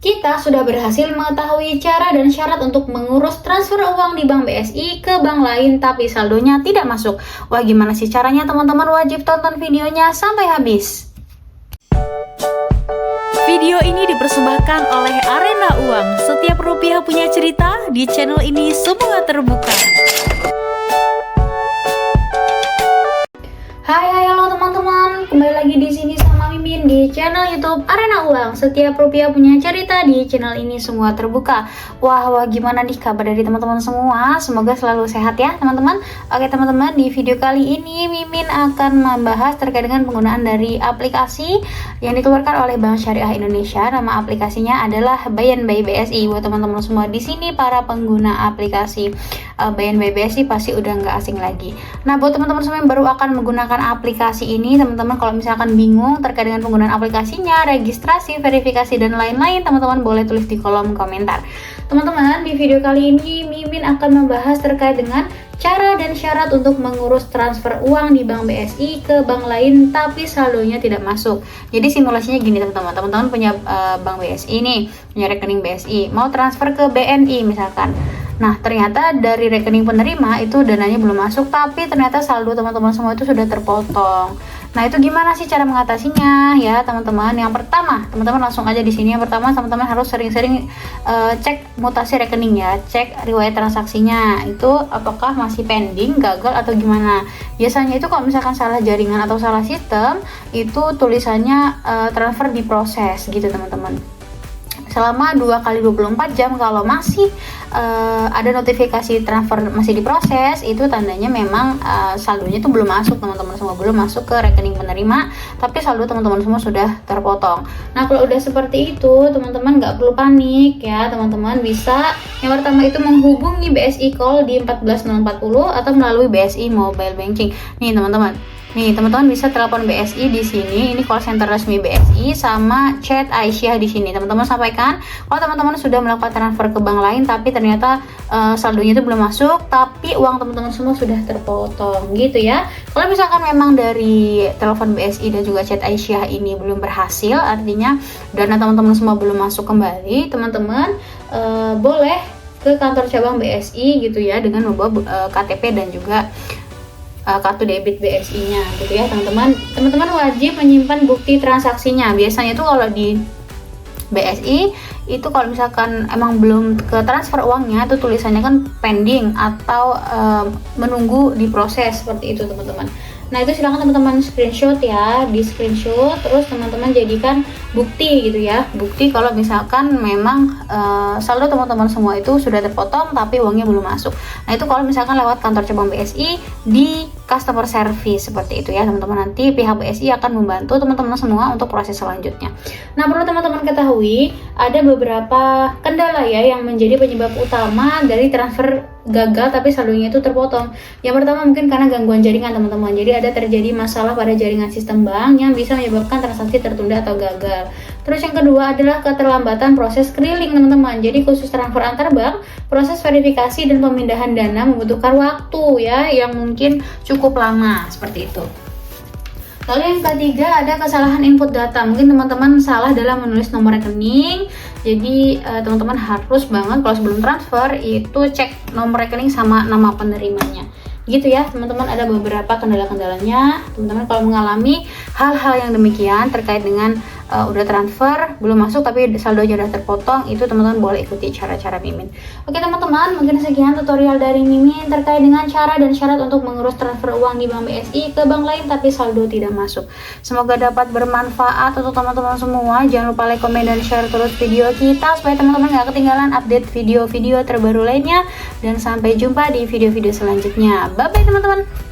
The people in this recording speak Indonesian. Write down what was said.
Kita sudah berhasil mengetahui cara dan syarat untuk mengurus transfer uang di Bank BSI ke bank lain tapi saldonya tidak masuk. Wah, gimana sih caranya teman-teman? Wajib tonton videonya sampai habis. Video ini dipersembahkan oleh Arena Uang. Setiap rupiah punya cerita, di channel ini semua terbuka. Hai, halo teman-teman. Kembali lagi di sini sama Mimin di channel YouTube Arena Uang. Setiap rupiah punya cerita, di channel ini semua terbuka. Wah, gimana nih kabar dari teman-teman semua? Semoga selalu sehat ya, teman-teman. Oke, teman-teman, di video kali ini Mimin akan membahas terkait dengan penggunaan dari aplikasi yang dikeluarkan oleh Bank Syariah Indonesia. Nama aplikasinya adalah Bayan by BSI. Buat teman-teman semua di sini para pengguna aplikasi Bayan by BSI pasti udah nggak asing lagi. Nah, buat teman-teman semua yang baru akan menggunakan aplikasi ini, teman-teman kalau misalkan bingung terkait dengan penggunaan aplikasinya, registrasi, verifikasi, dan lain-lain, teman-teman boleh tulis di kolom komentar. Teman-teman, di video kali ini Mimin akan membahas terkait dengan cara dan syarat untuk mengurus transfer uang di Bank BSI ke bank lain tapi saldonya tidak masuk. Jadi simulasinya gini teman-teman, teman-teman punya Bank BSI nih, punya rekening BSI, mau transfer ke BNI misalkan. Nah, ternyata dari rekening penerima itu dananya belum masuk, tapi ternyata saldo teman-teman semua itu sudah terpotong. Nah, itu gimana sih cara mengatasinya ya, teman-teman? Yang pertama, teman-teman langsung aja di sini. Yang pertama, teman-teman harus sering-sering cek mutasi rekening ya, cek riwayat transaksinya. Itu apakah masih pending, gagal atau gimana? Biasanya itu kalau misalkan salah jaringan atau salah sistem, itu tulisannya transfer diproses gitu, teman-teman. Selama 2 kali 24 jam kalau masih ada notifikasi transfer masih diproses, itu tandanya memang saldonya itu belum masuk, teman-teman semua, belum masuk ke rekening penerima, tapi saldo teman-teman semua sudah terpotong. Nah, kalau udah seperti itu, teman-teman nggak perlu panik ya, teman-teman bisa yang pertama itu menghubungi BSI Call di 14040 atau melalui BSI Mobile Banking. Nih, teman-teman. Nih, teman-teman bisa telepon BSI di sini. Ini call center resmi BSI sama chat Aisyah di sini. Teman-teman sampaikan kalau teman-teman sudah melakukan transfer ke bank lain tapi ternyata saldonya itu belum masuk, tapi uang teman-teman semua sudah terpotong gitu ya. Kalau misalkan memang dari telepon BSI dan juga chat Aisyah ini belum berhasil, artinya dana teman-teman semua belum masuk kembali, teman-teman boleh ke kantor cabang BSI gitu ya dengan membawa KTP dan juga kartu debit BSI-nya gitu ya, teman-teman. Teman-teman wajib menyimpan bukti transaksinya. Biasanya itu kalau di BSI itu kalau misalkan emang belum ke transfer uangnya, itu tulisannya kan pending atau menunggu diproses seperti itu, teman-teman. Nah, itu silahkan teman-teman screenshot ya, di screenshot terus teman-teman jadikan bukti gitu ya, bukti kalau misalkan memang saldo teman-teman semua itu sudah terpotong tapi uangnya belum masuk. Nah, itu kalau misalkan lewat kantor cabang BSI di customer service seperti itu ya, teman-teman. Nanti pihak BSI akan membantu teman-teman semua untuk proses selanjutnya. Nah, perlu teman-teman ketahui ada beberapa kendala ya yang menjadi penyebab utama dari transfer gagal tapi saldonya itu terpotong. Yang pertama mungkin karena gangguan jaringan, teman-teman. Jadi ada terjadi masalah pada jaringan sistem bank yang bisa menyebabkan transaksi tertunda atau gagal. Terus yang kedua adalah keterlambatan proses keliling, teman-teman. Jadi khusus transfer antar bank, proses verifikasi dan pemindahan dana membutuhkan waktu ya yang mungkin cukup lama seperti itu. Lalu yang ketiga ada kesalahan input data. Mungkin teman-teman salah dalam menulis nomor rekening. Jadi teman-teman harus banget kalau sebelum transfer itu cek nomor rekening sama nama penerimanya. Gitu ya, teman-teman, ada beberapa kendala-kendalanya. Teman-teman kalau mengalami hal-hal yang demikian terkait dengan udah transfer belum masuk tapi saldonya udah terpotong, itu teman-teman boleh ikuti cara-cara Mimin. Oke, teman-teman, mungkin sekian tutorial dari Mimin terkait dengan cara dan syarat untuk mengurus transfer uang di Bank BSI ke bank lain tapi saldo tidak masuk. Semoga dapat bermanfaat untuk teman-teman semua. Jangan lupa like, komen, dan share terus video kita supaya teman-teman gak ketinggalan update video-video terbaru lainnya, dan sampai jumpa di video-video selanjutnya. Bye bye, teman-teman.